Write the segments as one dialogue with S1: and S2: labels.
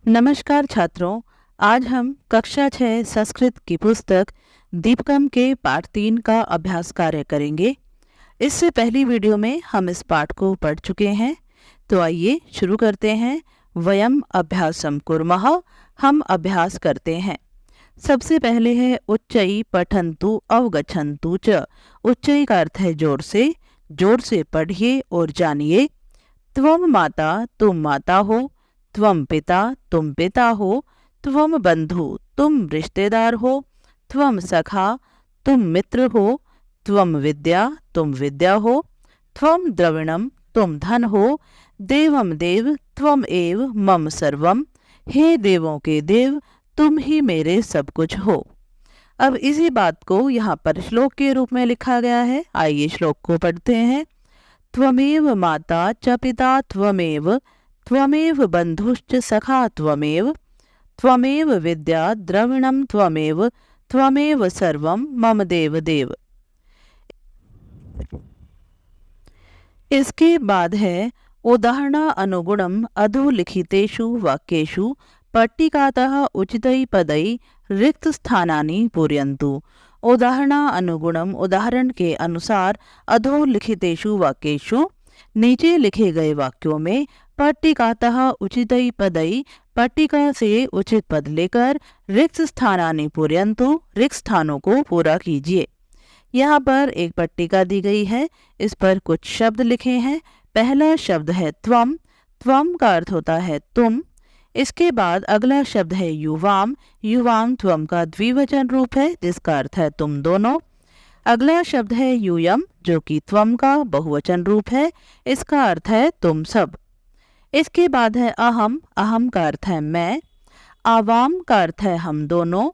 S1: नमस्कार छात्रों, आज हम कक्षा 6 संस्कृत की पुस्तक दीपकम के पाठ 3 का अभ्यास कार्य करेंगे। इससे पहली वीडियो में हम इस पाठ को पढ़ चुके हैं, तो आइए शुरू करते हैं। वयम अभ्यासम कुर्मः, हम अभ्यास करते हैं। सबसे पहले है उच्चई पठन्तु अवगच्छन्तु च। उच्चई का अर्थ है जोर से पढ़िए और जानिए। त्वम माता, तुम माता हो। त्वम पिता, तुम पिता हो। त्वम बंधु, तुम रिश्तेदार हो। त्वम सखा, तुम मित्र हो। त्वम विद्या, तुम विद्या हो। त्वम द्रविणम, तुम धन हो। देवम देव, त्वम एव मम सर्वम। हे देवों के देव, तुम ही मेरे सब कुछ हो। अब इसी बात को यहाँ पर श्लोक के रूप में लिखा गया है। आइए श्लोक को पढ़ते हैं। त्वमेव माता च पिता त्वमेव, त्वमेव बंधुश्च सखा त्वमेव, त्वमेव विद्या द्रविणम त्वमेव, त्वमेव सर्वम मम देव देव। इसके बाद है उदाहरण अनुगुणम अधोलिखितेषु वाक्येषु पट्टिकातः उचितै पदै रिक्त स्थानानि पूरयन्तु। उदाहरण अनुगुणम, उदाहरण के अनुसार, अधोलिखितेषु वाक्येषु, नीचे लिखे गए वाक्यों में, पट्टिकातः उचितै पदै, पट्टिका से उचित पद लेकर, रिक्त स्थानानि पूरयन्तु, रिक्त स्थानों को पूरा कीजिए। यहाँ पर एक पट्टिका दी गई है, इस पर कुछ शब्द लिखे हैं। पहला शब्द है त्वम, त्वम का अर्थ होता है तुम। इसके बाद अगला शब्द है युवाम, युवाम त्वम का द्विवचन रूप है जिसका अर्थ है तुम दोनों। अगला शब्द है यूयम, जो कि त्वम का बहुवचन रूप है, इसका अर्थ है तुम सब। इसके बाद है अहम, अहम का अर्थ है मैं। आवाम का अर्थ है हम दोनों।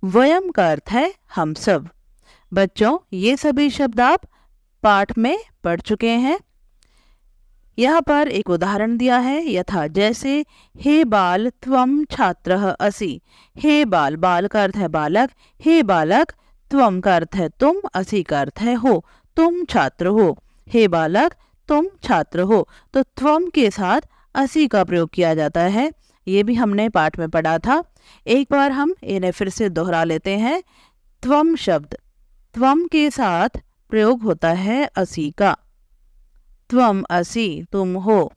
S1: वयम का अर्थ है हम सब। बच्चों, ये सभी शब्द आप पाठ में पढ़ चुके हैं। यहाँ पर एक उदाहरण दिया है, यथा जैसे हे बाल त्वम छात्रः असि। हे बाल, बाल का अर्थ है बालक। हे बालक, त्वम का अर्थ है तुम, असि का अर्थ है हो, तुम छात्र हो। हे बालक, तुम छात्र हो। तो त्वम के साथ असि का प्रयोग किया जाता है। ये भी हमने पाठ में पढ़ा था। एक बार हम इन्हें फिर से दोहरा लेते हैं। त्वम शब्द, त्वम के साथ प्रयोग होता है असि का। त्वम असि, तुम हो।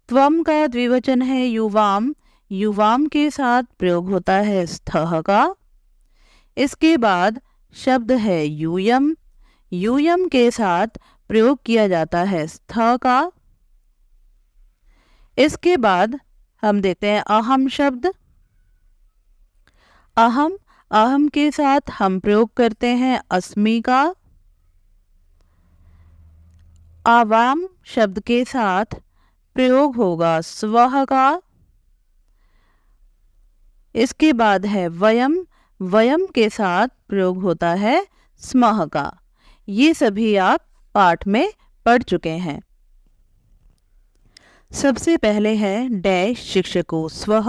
S1: त्वम का द्विवचन है युवाम, युवाम के साथ प्रयोग होता है स्थः का। इसके बाद शब्द है यूयम, यूयम के साथ प्रयोग किया जाता है स्थ का। इसके बाद हम देखते हैं अहम शब्द। अहम, अहम के साथ हम प्रयोग करते हैं अस्मि का। आवाम शब्द के साथ प्रयोग होगा स्वः का। इसके बाद है वयम, वयम के साथ प्रयोग होता है स्मः का। ये सभी आप पाठ में पढ़ चुके हैं। सबसे पहले है डैश शिक्षको स्वः,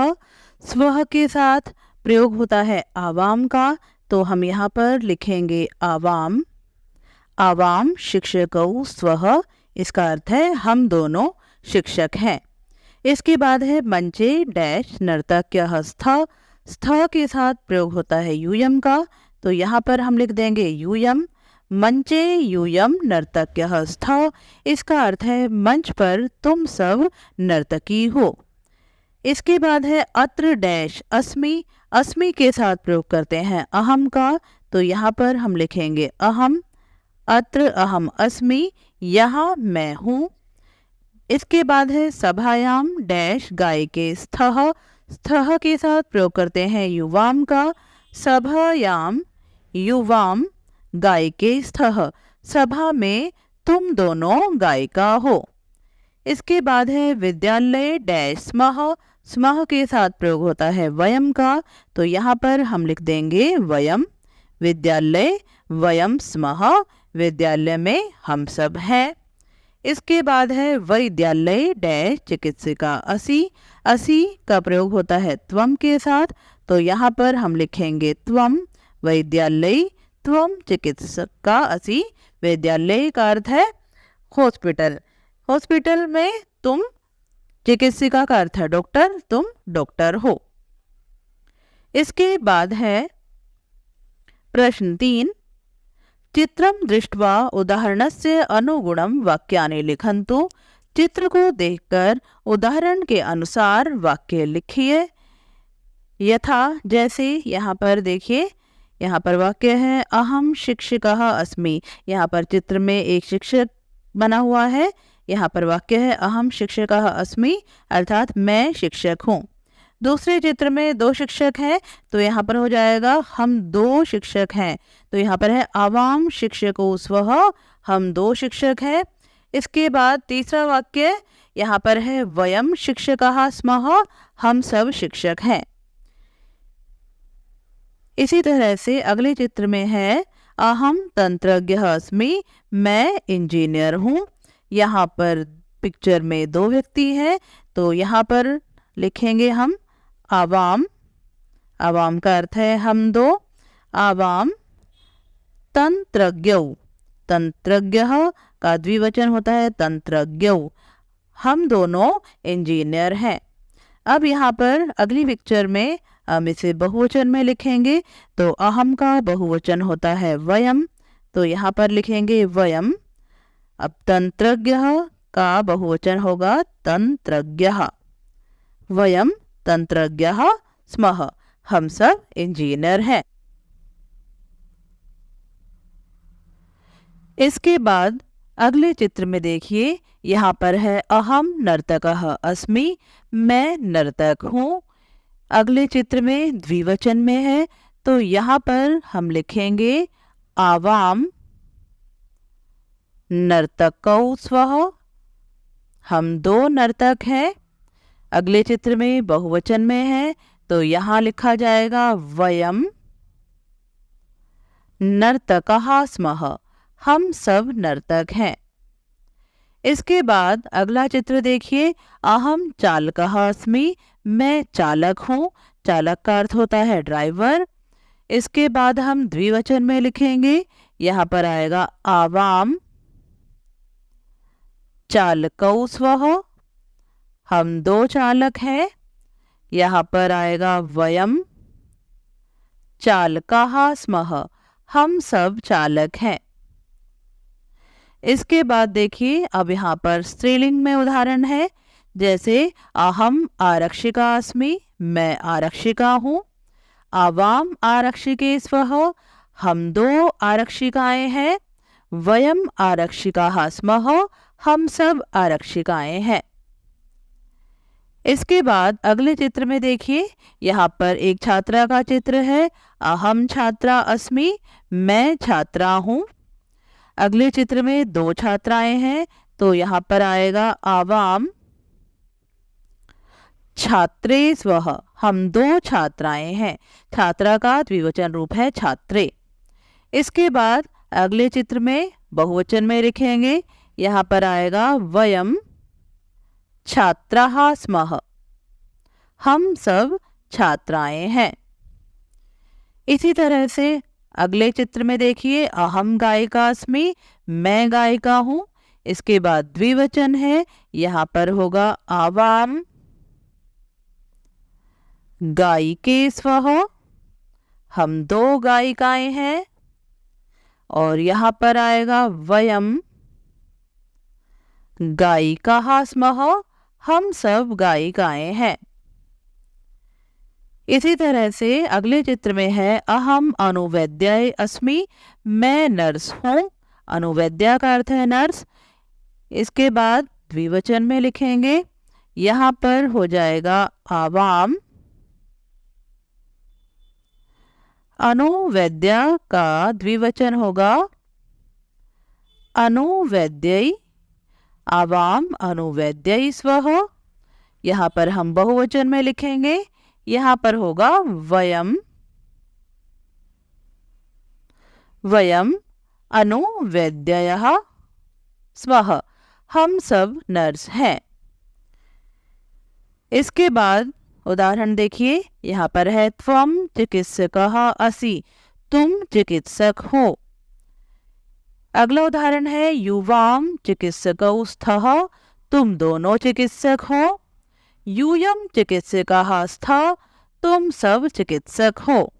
S1: स्वः के साथ प्रयोग होता है आवाम का, तो हम यहाँ पर लिखेंगे आवाम। आवाम शिक्षकौ स्वः, इसका अर्थ है हम दोनों शिक्षक हैं। इसके बाद है मंचे डैश नर्तक्यः स्थ, स्थ के साथ प्रयोग होता है यूयम का, तो यहाँ पर हम लिख देंगे यूयम। मंचे यूयम नर्तक्यः स्थ, इसका अर्थ है मंच पर तुम सब नर्तकी हो। इसके बाद है अत्र डैश अस्मि, अस्मि के साथ प्रयोग करते हैं अहम का, तो यहाँ पर हम लिखेंगे अहम। अत्र अहम अस्मि, यहाँ मैं हूँ। इसके बाद है सभायाम डैश गाय के स्थः, स्थः के साथ प्रयोग करते हैं युवाम का। सभायाम युवाम गाय के स्थः, सभा में तुम दोनों गायिका हो। इसके बाद है विद्यालय डैश स्मः, स्मः के साथ प्रयोग होता है वयम का, तो यहाँ पर हम लिख देंगे वयम। विद्यालय वयम स्मः, विद्यालय में हम सब हैं। इसके बाद है वैद्यालय डैश चिकित्सिका असि, असि का प्रयोग होता है त्वम के साथ, तो यहाँ पर हम लिखेंगे त्वम। वैद्यालय त्वम चिकित्सिका असि, विद्यालय का अर्थ है हॉस्पिटल, हॉस्पिटल में तुम चिकित्सिका का अर्थ है डॉक्टर, तुम डॉक्टर हो। इसके बाद है प्रश्न 3, चित्रम दृष्ट्वा उदाहरणस्य अनुगुणम वाक्यानि लिखन्तु। चित्र को देखकर उदाहरण के अनुसार वाक्य लिखिए। यथा, जैसे यहाँ पर देखिए, यहाँ पर वाक्य है अहम शिक्षिका अस्मि। यहाँ पर चित्र में एक शिक्षक बना हुआ है, यहाँ पर वाक्य है अहम शिक्षिका अस्मि, अर्थात मैं शिक्षक हूँ। दूसरे चित्र में 2 शिक्षक हैं, तो यहाँ पर हो जाएगा हम 2 शिक्षक हैं। तो यहाँ पर है आवाम शिक्षको स्वः, हम 2 शिक्षक हैं। इसके बाद तीसरा वाक्य यहाँ पर है वयम शिक्षकाः स्मः, हम सब शिक्षक हैं। इसी तरह से अगले चित्र में है अहम तंत्रज्ञः अस्मि, मैं इंजीनियर हूँ। यहाँ पर पिक्चर में 2 व्यक्ति हैं, तो यहाँ पर लिखेंगे हम आवाम, आवाम का अर्थ है हम 2, आवाम तंत्रज्ञौ, तंत्रज्ञः का द्विवचन होता है तंत्रज्ञौ, हम दोनों इंजीनियर हैं। अब यहाँ पर अगली पिक्चर में हम इसे बहुवचन में लिखेंगे, तो अहम का बहुवचन होता है वयम, तो यहाँ पर लिखेंगे वयम। अब तंत्रज्ञः का बहुवचन होगा तंत्रज्ञः, वयम तंत्रज्ञः स्मः, हम सब इंजीनियर हैं। इसके बाद अगले चित्र में देखिए, यहाँ पर है अहम नर्तकः अस्मि, मैं नर्तक हूँ। अगले चित्र में द्विवचन में है, तो यहाँ पर हम लिखेंगे आवाम नर्तकौ स्वः, हम 2 नर्तक हैं। अगले चित्र में बहुवचन में है, तो यहाँ लिखा जाएगा वयम नर्तकः स्मः, हम सब नर्तक हैं। इसके बाद अगला चित्र देखिए, अहम चालकः अस्मि, मैं चालक हूँ। चालक का अर्थ होता है ड्राइवर। इसके बाद हम द्विवचन में लिखेंगे, यहाँ पर आएगा आवाम चालकौ स्वः, हम 2 चालक हैं। यहाँ पर आएगा वयम चालकाः स्मः, हम सब चालक हैं। इसके बाद देखिए, अब यहाँ पर स्त्रीलिंग में उदाहरण है, जैसे अहम आरक्षिका अस्मि, मैं आरक्षिका हूँ। आवाम आरक्षिके स्वः, हम 2 आरक्षिकाएं हैं। वयम आरक्षिकाः स्मः, हम सब आरक्षिकाएं हैं। इसके बाद अगले चित्र में देखिए, यहाँ पर एक छात्रा का चित्र है, अहम छात्रा अस्मि, मैं छात्रा हूँ। अगले चित्र में 2 छात्राएं हैं, तो यहाँ पर आएगा आवाम छात्रे स्वः, हम 2 छात्राएं हैं। छात्रा का द्विवचन रूप है छात्रे। इसके बाद अगले चित्र में बहुवचन में लिखेंगे, यहाँ पर आएगा वयम छात्राः स्मः, हम सब छात्राएं हैं। इसी तरह से अगले चित्र में देखिए, अहम गायिका अस्मि, मैं गायिका हूँ। इसके बाद द्विवचन है, यहाँ पर होगा आवाम गायिके स्वः, हम 2 गायिकाएं हैं। और यहाँ पर आएगा वयम गायिकाः स्मः, हम सब गायिकाएं हैं। इसी तरह से अगले चित्र में है अहम अनुवैद्य अस्मि, मैं नर्स हूँ। अनुवैद्य का अर्थ है नर्स। इसके बाद द्विवचन में लिखेंगे, यहाँ पर हो जाएगा आवाम अनुवैद्य का द्विवचन होगा अनुवैद्यै, आवाम अनुवैद्यै स्वः। यहाँ पर हम बहुवचन में लिखेंगे, यहाँ पर होगा वयम वयम अनुवैद्ययः स्वः, हम सब नर्स हैं। इसके बाद उदाहरण देखिए, यहाँ पर है त्वम चिकित्सकः असि, तुम चिकित्सक हो। अगला उदाहरण है युवाम चिकित्सकौ स्तः, तुम दोनों चिकित्सक हो। यूयम चिकित्सकाः स्तः, तुम सब चिकित्सक हो।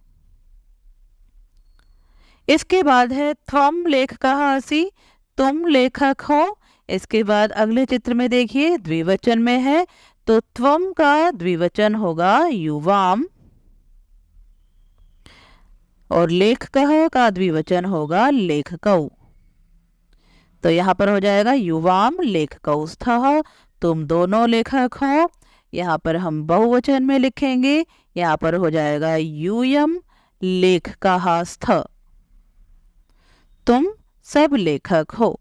S1: इसके बाद है त्वम लेखकः असि, तुम लेखक हो। इसके बाद अगले चित्र में देखिए द्विवचन में है, तो त्वम का द्विवचन होगा युवाम और लेखकः का द्विवचन होगा लेखकौ। तो यहाँ पर हो जाएगा युवाम लेखकौ स्तः, तुम दोनों लेखक हो। यहाँ पर हम बहुवचन में लिखेंगे, यहाँ पर हो जाएगा यूयम लेखकः स्तः, तुम सब लेखक हो।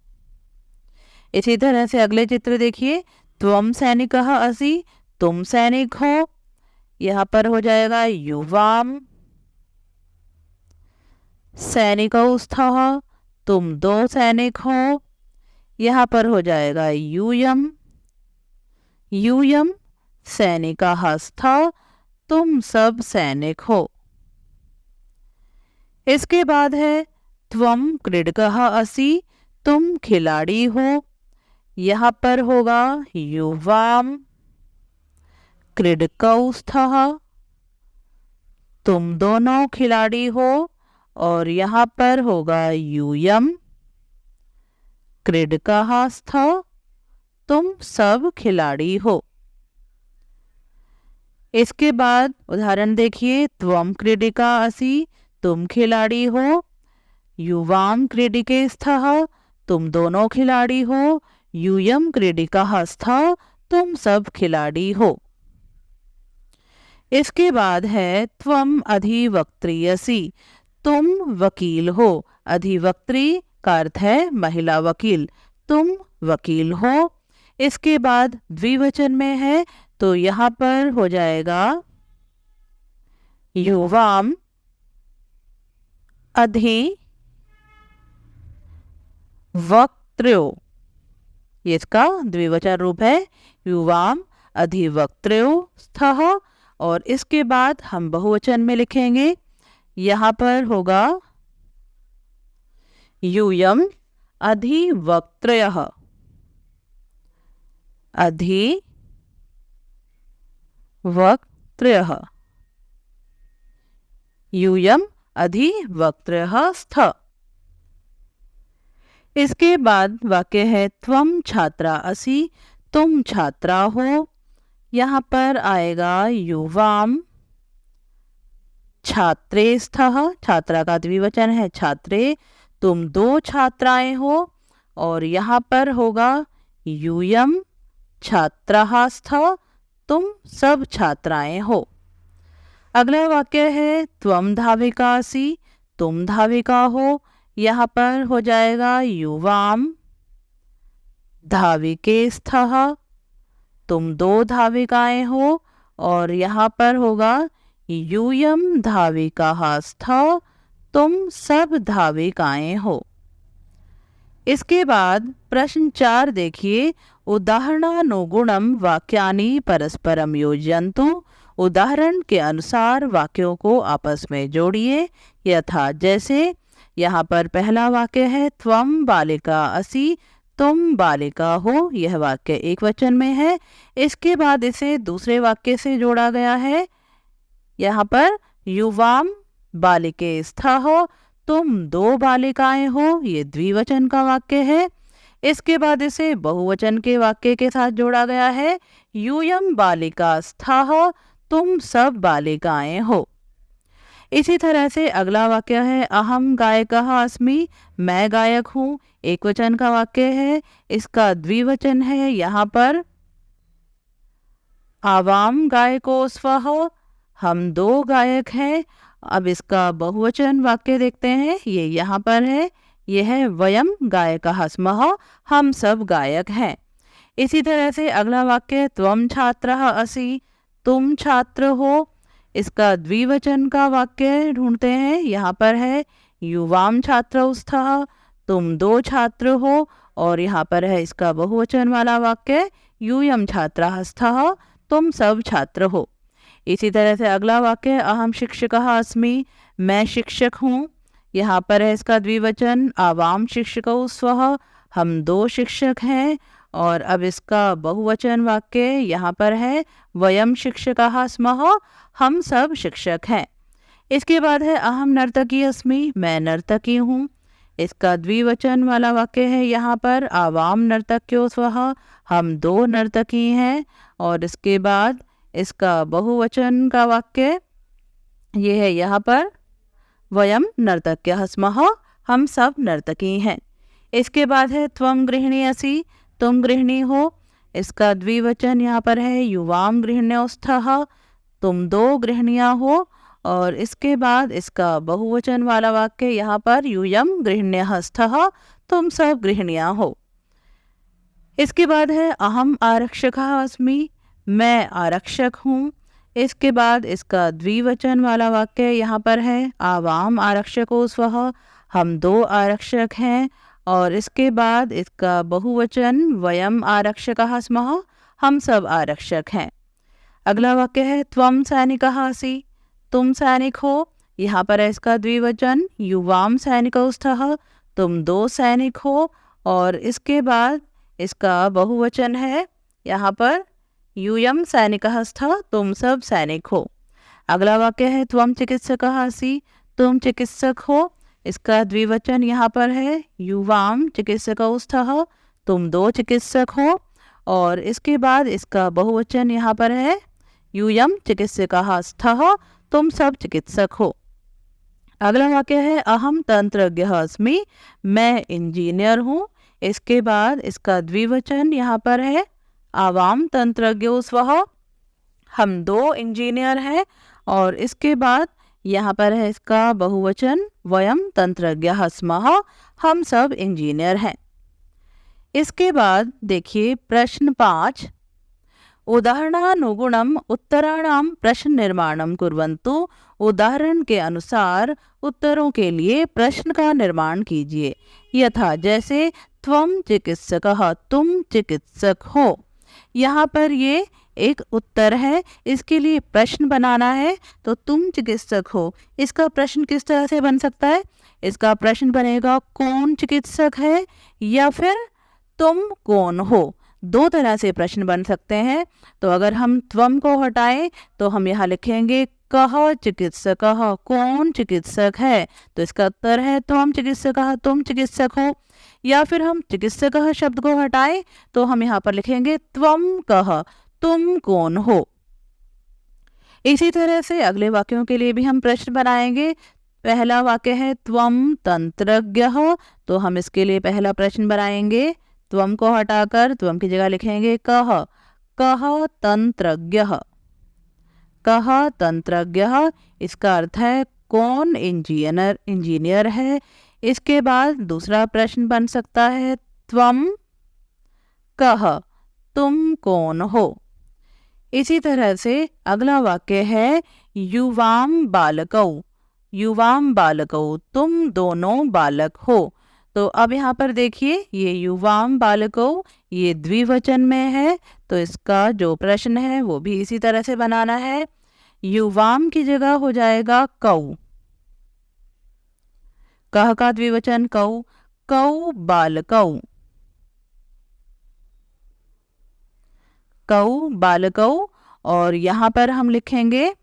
S1: इसी तरह से अगले चित्र देखिए, त्वम सैनिकः असि, तुम सैनिक हो। यहाँ पर हो जाएगा युवाम सैनिकौ स्तः, तुम दो सैनिक हो। यहाँ पर हो जाएगा यूयम सैनिकः स्तः, तुम सब सैनिक हो। इसके बाद है त्वम क्रीडकः असि, तुम खिलाड़ी हो। यहाँ पर होगा युवाम क्रीडकौ स्तः, तुम दोनों खिलाड़ी हो। और यहाँ पर होगा यूयम क्रीडकः स्तः, तुम सब खिलाड़ी हो। इसके बाद उदाहरण देखिए, त्वम क्रीडिका असि, तुम खिलाड़ी हो। युवाम क्रीडिके स्तः, तुम दोनों खिलाड़ी हो। यूयम क्रीडिकः स्तः, तुम सब खिलाड़ी हो। इसके बाद है त्वम अधिवक्त्री असि, तुम वकील हो। अधिवक्त्री का अर्थ है महिला वकील, तुम वकील हो। इसके बाद द्विवचन में है, तो यहाँ पर हो जाएगा युवाम अधिवक्त्र्यो, ये इसका द्विवचन रूप है युवाम अधिवक्त्र्यो स्तः। और इसके बाद हम बहुवचन में लिखेंगे, यहाँ पर होगा यूयम अधिवक्त्रयः, अधिवक्त्रयः, यूयम अधिवक्त्रयः स्तः। इसके बाद वाक्य है त्वम छात्रा असि, तुम छात्रा हो। यहाँ पर आएगा युवाम छात्रे स्तः, छात्रा का द्विवचन है छात्रे, तुम दो छात्राएं हो। और यहाँ पर होगा यूयम छात्राः स्तः, तुम सब छात्राएं हो। अगला वाक्य है त्वम धाविका असि, तुम धाविका हो। यहाँ पर हो जाएगा युवाम धाविके स्तः, तुम दो धाविकाएं हो। और यहाँ पर होगा यूयम धाविकाः स्तः, तुम सब धाविकाएं हो। इसके बाद प्रश्न 4 देखिए, उदाहरणानुगुणम वाक्यानि परस्परम योजयन्तु, उदाहरण के अनुसार वाक्यों को आपस में जोड़िए। यथा जैसे यहाँ पर पहला वाक्य है त्वम बालिका असि, तुम बालिका हो। यह वाक्य एक वचन में है। इसके बाद इसे दूसरे वाक्य से जोड़ा गया है, यहाँ पर युवाम बालिके स्तः, तुम दो बालिकाएं हो। ये द्विवचन का वाक्य है। इसके बाद इसे बहुवचन के वाक्य के साथ जोड़ा गया है, यूयम बालिका स्तः, तुम सब बालिकाएं हो। इसी तरह से अगला वाक्य है अहम गायकः अस्मि, मैं गायक हूँ। एक वचन का वाक्य है, इसका द्विवचन है यहाँ पर आवाम गायको स्वः, हम दो गायक हैं। अब इसका बहुवचन वाक्य देखते हैं, ये यहाँ पर है, यह है वयम गायकः स्मः, हम सब गायक हैं। इसी तरह से अगला वाक्य त्वम छात्रः असि, तुम छात्र हो। इसका द्विवचन का वाक्य ढूंढते हैं, यहाँ पर है युवाम छात्रौ स्तः, तुम दो छात्र हो। और यहाँ पर है इसका बहुवचन वाला वाक्य यूयम छात्राः स्तः, तुम सब छात्र हो। इसी तरह से अगला वाक्य अहम शिक्षकः अस्मि, मैं शिक्षक हूँ। यहाँ पर है इसका द्विवचन आवाम शिक्षकौ स्वः, हम दो शिक्षक हैं। और अब इसका बहुवचन वाक्य यहाँ पर है वयम शिक्षकाः स्मः, हम सब शिक्षक हैं। इसके बाद है अहम नर्तकी अस्मि, मैं नर्तकी हूँ। इसका द्विवचन वाला वाक्य है यहाँ पर आवाम नर्तक्यो स्वः, हम दो नर्तकी हैं। और इसके बाद इसका बहुवचन का वाक्य ये है यहाँ पर वयम नर्तक्यः स्मः, हम सब नर्तकी हैं। इसके बाद है त्वम गृहिणी असि, तुम गृहिणी हो। इसका द्विवचन यहाँ पर है युवाम गृहिण्योस्थः, तुम दो गृहिणियाँ हो। और इसके बाद इसका बहुवचन वाला वाक्य यहाँ पर यूयम गृहिण्यः स्थः, तुम सब गृहिणियाँ हो। इसके बाद है अहम आरक्षकः अस्मि, मैं आरक्षक हूँ। इसके बाद इसका द्विवचन वाला वाक्य यहाँ पर है आवाम आरक्षको स्वः, हम दो आरक्षक हैं। और इसके बाद इसका बहुवचन वयम आरक्षकः स्मः, हम सब आरक्षक हैं। अगला वाक्य है त्वम सैनिकः असि, तुम सैनिक हो। यहाँ पर है इसका द्विवचन युवाम सैनिकौ स्तः, तुम दो सैनिक हो। और इसके बाद इसका बहुवचन है यहाँ पर यूयम सैनिकः स्तः, तुम सब सैनिक हो। अगला वाक्य है त्वम चिकित्सकः असि, तुम चिकित्सक हो। इसका द्विवचन यहाँ पर है युवाम चिकित्सकौ स्तः, तुम दो चिकित्सक हो। और इसके बाद इसका बहुवचन यहाँ पर है यूयम चिकित्सकः स्तः, तुम सब चिकित्सक हो। अगला वाक्य है अहम तंत्रज्ञः अस्मि, मैं इंजीनियर हूँ। इसके बाद इसका द्विवचन यहाँ पर है आवाम तंत्रज्ञो स्वः, हम दो इंजीनियर हैं। और इसके बाद यहाँ पर है इसका बहुवचन वयम तंत्रज्ञः स्मः, हम सब इंजीनियर हैं। इसके बाद देखिए प्रश्न 5, उदाहरणानुगुणम उत्तराणां प्रश्न निर्माणम कुर्वन्तु, उदाहरण के अनुसार उत्तरों के लिए प्रश्न का निर्माण कीजिए। यथा जैसे त्वम चिकित्सकः, तुम चिकित्सक हो। यहाँ पर ये एक उत्तर है, इसके लिए प्रश्न बनाना है। तो तुम चिकित्सक हो, इसका प्रश्न किस तरह से बन सकता है? इसका प्रश्न बनेगा कौन चिकित्सक है या फिर तुम कौन हो। दो तरह से प्रश्न बन सकते हैं। तो अगर हम त्वम को हटाएं तो हम यहाँ लिखेंगे कः चिकित्सकः, कौन चिकित्सक है। तो इसका उत्तर है त्वम चिकित्सकः, तुम चिकित्सक हो। या फिर हम चिकित्सकः शब्द को हटाएं तो हम यहाँ पर लिखेंगे त्वम कः, तुम कौन हो। इसी तरह से अगले वाक्यों के लिए भी हम प्रश्न बनाएंगे। पहला वाक्य है त्वम तंत्रज्ञः, तो हम इसके लिए पहला प्रश्न बनाएंगे। त्वम को हटाकर त्वम की जगह लिखेंगे कः, कः तंत्रज्ञः, कः तंत्रज्ञः। इसका अर्थ है कौन इंजीनियर है। इसके बाद दूसरा प्रश्न बन सकता है त्वम कः, तुम कौन हो। इसी तरह से अगला वाक्य है युवाम बालकौ, युवाम बालकौ, तुम दोनों बालक हो। तो अब यहाँ पर देखिए ये युवाम बालकौ ये द्विवचन में है, तो इसका जो प्रश्न है वो भी इसी तरह से बनाना है। युवाम की जगह हो जाएगा कौ, कह का द्विवचन कौ, कौ बालकौ, कौ बालकौ। और यहाँ पर हम लिखेंगे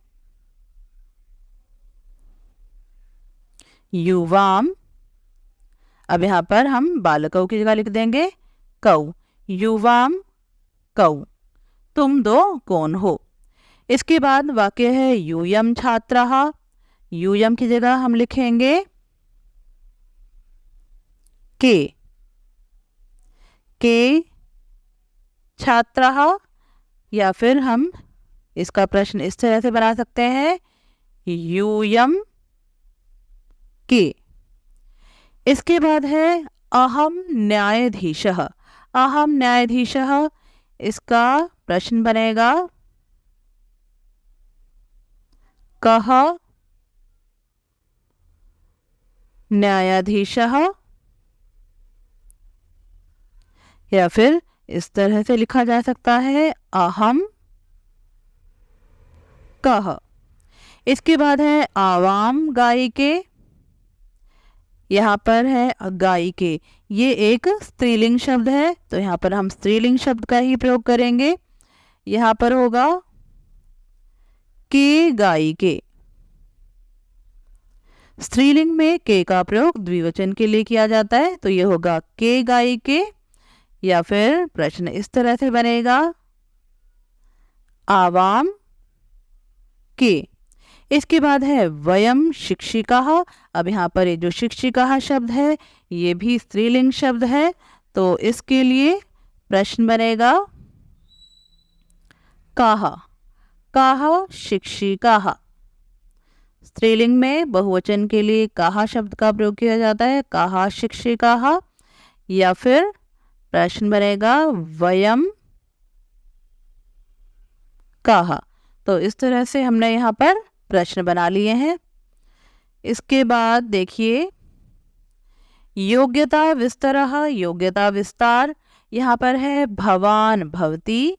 S1: युवाम, अब यहाँ पर हम बालकौ की जगह लिख देंगे कौ, युवाम कौ, तुम दो कौन हो। इसके बाद वाक्य है यूयम छात्रः, यूयम की जगह हम लिखेंगे के छात्रः। या फिर हम इसका प्रश्न इस तरह से बना सकते हैं यूयम के। इसके बाद है अहम न्यायाधीशः, अहम न्यायाधीशः। इसका प्रश्न बनेगा कः न्यायाधीशः। या फिर इस तरह से लिखा जा सकता है अहम कः। इसके बाद है आवाम गायिके, यहाँ पर है गायिके, ये एक स्त्रीलिंग शब्द है, तो यहाँ पर हम स्त्रीलिंग शब्द का ही प्रयोग करेंगे। यहाँ पर होगा के गायिके। स्त्रीलिंग में के का प्रयोग द्विवचन के लिए किया जाता है, तो ये होगा के गायिके। या फिर प्रश्न इस तरह से बनेगा, आवाम के। इसके बाद है वयम शिक्षिकाः। अब यहाँ पर ये जो शिक्षिकाः शब्द है ये भी स्त्रीलिंग शब्द है, तो इसके लिए प्रश्न बनेगा काः। काः शिक्षिकाः। स्त्रीलिंग में बहुवचन के लिए काः शब्द का प्रयोग किया जाता है, काः शिक्षिकाः। या फिर प्रश्न बनेगा वयम काः। तो इस तरह से हमने यहाँ पर प्रश्न बना लिए हैं। इसके बाद देखिए योग्यता विस्तरः, योग्यता विस्तार। यहाँ पर है भवान भवती,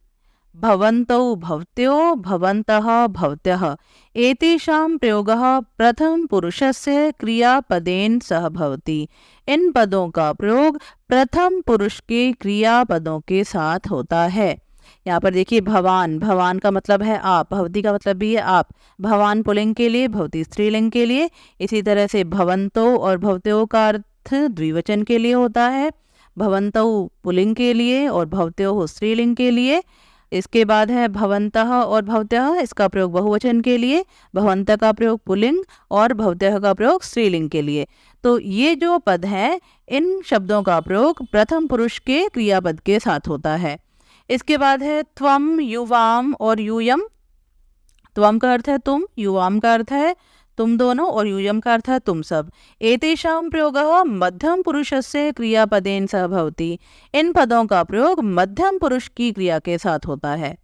S1: भवन्तौ भवत्यो, भवन्तः भवत्यः। एतेषां प्रयोगः प्रथम पुरुषस्य क्रियापदेन सह भवति। इन पदों का प्रयोग प्रथम पुरुष के क्रियापदों के साथ होता है। यहाँ पर देखिए भवान, भवान का मतलब है आप, भवती का मतलब भी है आप। भवान पुल्लिंग के लिए, भवती स्त्रीलिंग के लिए। इसी तरह से भवंतो और भवत्यो का अर्थ द्विवचन के लिए होता है, भवंतौ पुल्लिंग के लिए और भवत्यो स्त्रीलिंग के लिए। इसके बाद है भवन्तः और भवत्यः, इसका प्रयोग बहुवचन के लिए, भवन्तः का प्रयोग पुल्लिंग और भवत्यः का प्रयोग स्त्रीलिंग के लिए। तो ये जो पद हैं इन शब्दों का प्रयोग प्रथम पुरुष के क्रियापद के साथ होता है। इसके बाद है त्वम, युवाम और यूयम। त्वम का अर्थ है तुम, युवाम का अर्थ है तुम दोनों और यूयम का अर्थ है तुम सब। एतेषां प्रयोगः मध्यम पुरुषस्य क्रियापदेन सह भवति। इन पदों का प्रयोग मध्यम पुरुष की क्रिया के साथ होता है।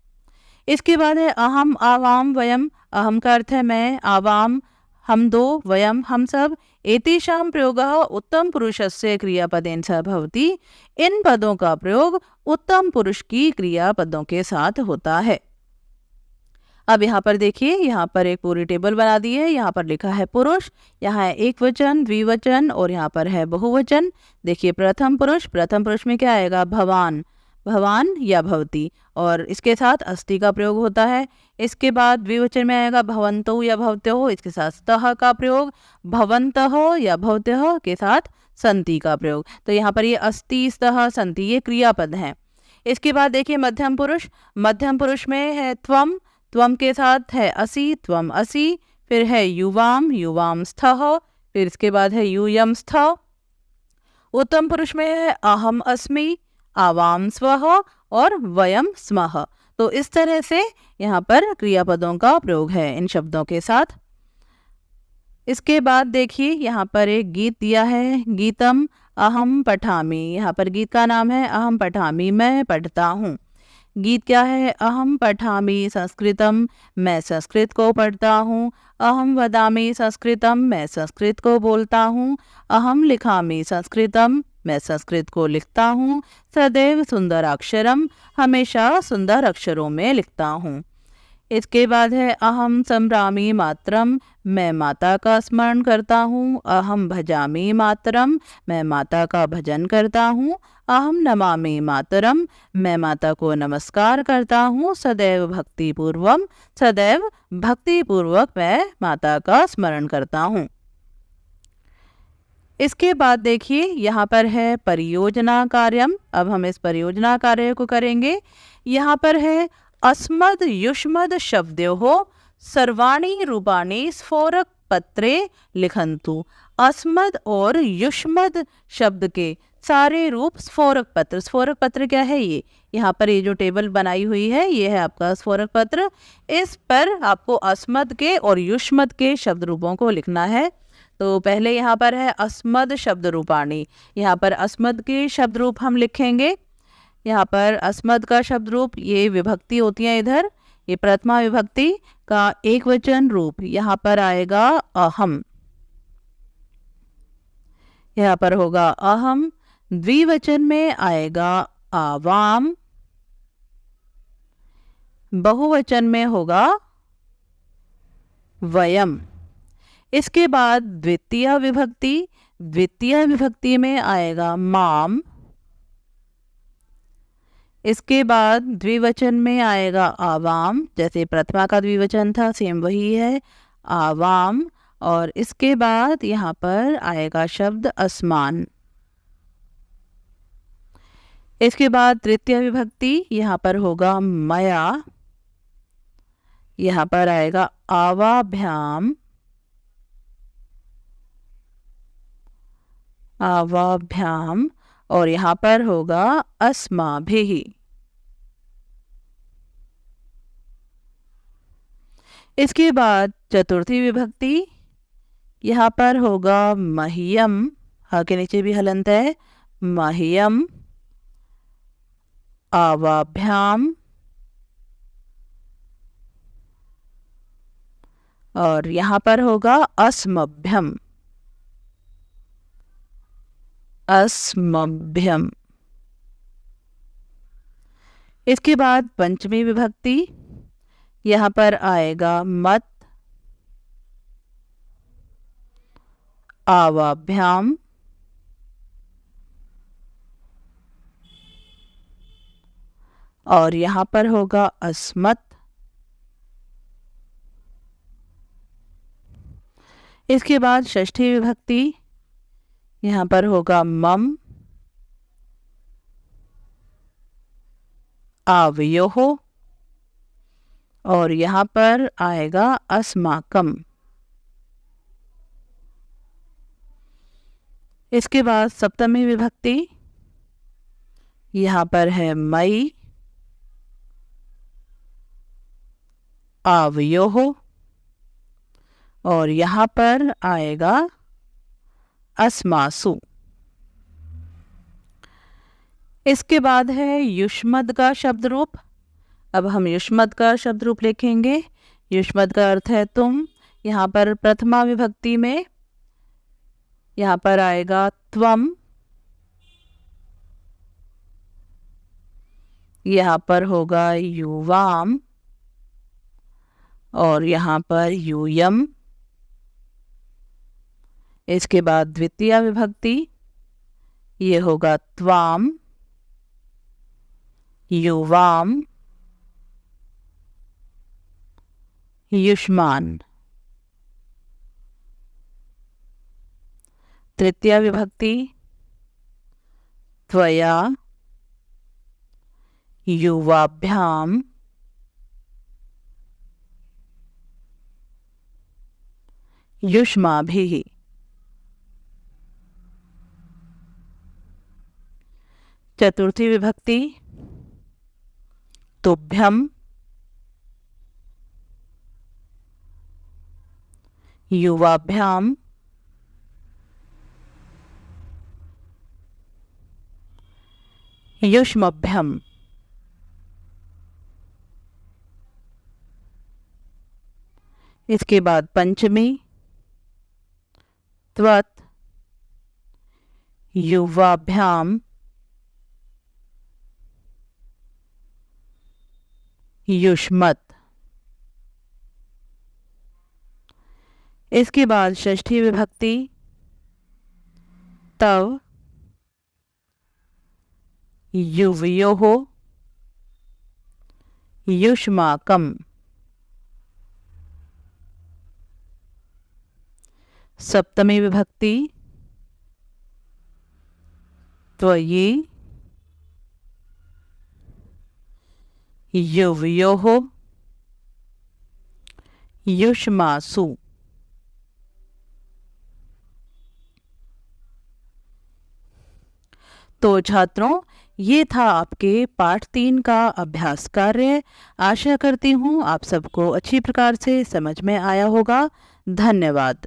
S1: इसके बाद है अहम, आवाम, वयम। अहम का अर्थ है मैं, आवाम हम दो, वयम हम सब। एतेषां प्रयोगः उत्तम पुरुषस्य क्रियापदेन सह भवति। इन पदों का प्रयोग उत्तम पुरुष की क्रियापदों के साथ होता है। अब यहाँ पर देखिए, यहाँ पर एक पूरी टेबल बना दी है। यहाँ पर लिखा है पुरुष, यहाँ है एक वचन, द्विवचन और यहाँ पर है बहुवचन। देखिए प्रथम पुरुष, प्रथम पुरुष में क्या आएगा, भवान, भवान या भवती, और इसके साथ अस्ति का प्रयोग होता है। इसके बाद द्विवचन में आएगा भवन्तौ या भवत्योः, इसके साथ स्तः का प्रयोग, भवन्तः या भवत्यः के साथ सन्ति का प्रयोग। तो यहाँ पर ये अस्ति, स्तः, सन्ति ये क्रियापद हैं। इसके बाद देखिए मध्यम पुरुष, मध्यम पुरुष में है त्वम, त्वम के साथ है असि, त्वम असि। फिर है युवाम, युवाम स्थः। फिर इसके बाद है यूयम स्थ। उत्तम पुरुष में है अहम अस्मि, आवाम स्वः और वयम स्मः। तो इस तरह से यहाँ पर क्रियापदों का प्रयोग है इन शब्दों के साथ। इसके बाद देखिए यहाँ पर एक गीत दिया है, गीतम अहम पठामि। यहाँ पर गीत का नाम है अहम पठामि, मैं पढ़ता हूँ। गीत क्या है, अहम पठामि संस्कृतम, मैं संस्कृत को पढ़ता हूँ। अहम वदामि संस्कृतम, मैं संस्कृत को बोलता हूँ। अहम लिखामि संस्कृतम, मैं संस्कृत को लिखता हूँ। सदैव सुंदराक्षरम, हमेशा सुंदर अक्षरों में लिखता हूँ। इसके बाद है अहम संभ्रामि मातरम, मैं माता का स्मरण करता हूँ। अहम भजामि मातरम, मैं माता का भजन करता हूँ। अहम नमामि मातरम, मैं माता को नमस्कार करता हूँ। सदैव भक्ति पूर्वम, सदैव भक्ति पूर्वक मैं माता का स्मरण करता हूँ। इसके बाद देखिए यहाँ पर है परियोजना कार्यम। अब हम इस परियोजना कार्य को करेंगे। यहाँ पर है अस्मद युष्मद शब्दयोः सर्वाणि रूपाणि स्फोरक पत्रे लिखन्तु। अस्मद और युष्मद शब्द के सारे रूप स्फोरक पत्र। स्फोरक पत्र क्या है, ये यहाँ पर ये जो टेबल बनाई हुई है ये है आपका स्फोरक पत्र। इस पर आपको अस्मद के और युष्मद के शब्द रूपों को लिखना है। तो पहले यहाँ पर है अस्मद शब्द रूपाणी। यहाँ पर अस्मद के शब्द रूप हम लिखेंगे। यहाँ पर अस्मद का शब्द रूप, ये विभक्ति होती है इधर, ये प्रथमा विभक्ति का एक वचन रूप यहाँ पर आएगा अहम। यहाँ पर होगा अहम। द्विवचन में आएगा आवाम। बहुवचन में होगा वयम। इसके बाद द्वितीय विभक्ति, द्वितीय विभक्ति में आएगा माम। इसके बाद द्विवचन में आएगा आवाम, जैसे प्रथमा का द्विवचन था सेम वही है, आवाम। और इसके बाद यहाँ पर आएगा शब्द आसमान। इसके बाद तृतीय विभक्ति यहाँ पर होगा मया, यहाँ पर आएगा आवाभ्याम, आवाभ्याम। और यहाँ पर होगा अस्माभिः। इसके बाद चतुर्थी विभक्ति यहाँ पर होगा मह्यम, हा के नीचे भी हलंत है, मह्यम, आवाभ्याम। और यहाँ पर होगा अस्मभ्यम, अस्मभ्यम। इसके बाद पंचमी विभक्ति यहाँ पर आएगा मत, आवाभ्याम। और यहाँ पर होगा अस्मत्। इसके बाद षष्ठी विभक्ति यहाँ पर होगा मम, आवयोः। और यहाँ पर आएगा अस्माकम। इसके बाद सप्तमी विभक्ति यहाँ पर है मई, आवयोः। और यहाँ पर आएगा अस्मासु। इसके बाद है युष्मद् का शब्द रूप। अब हम युष्मद् का शब्द रूप लिखेंगे। युष्मद् का अर्थ है तुम। यहाँ पर प्रथमा विभक्ति में यहाँ पर आएगा त्वम, यहाँ पर होगा युवाम। और यहाँ पर यूयम। इसके बाद द्वितीय विभक्ति ये होगा त्वाम, युवाम, युष्मान। तृतीय विभक्ति त्वया, युवाभ्याम, युष्माभिः। चतुर्थी विभक्ति तुभ्यम, युवाभ्याम, युष्मभ्यम। इसके बाद पंचमी त्वत्, युवाभ्याम, युष्मत्। इसके बाद षष्ठी विभक्ति तव, युवयोः, युष्माकम्। सप्तमी विभक्ति त्वयि, युवयोः, युष्मासु। तो छात्रों, ये था आपके पाठ 3 का अभ्यास कार्य। आशा करती हूँ आप सबको अच्छी प्रकार से समझ में आया होगा। धन्यवाद।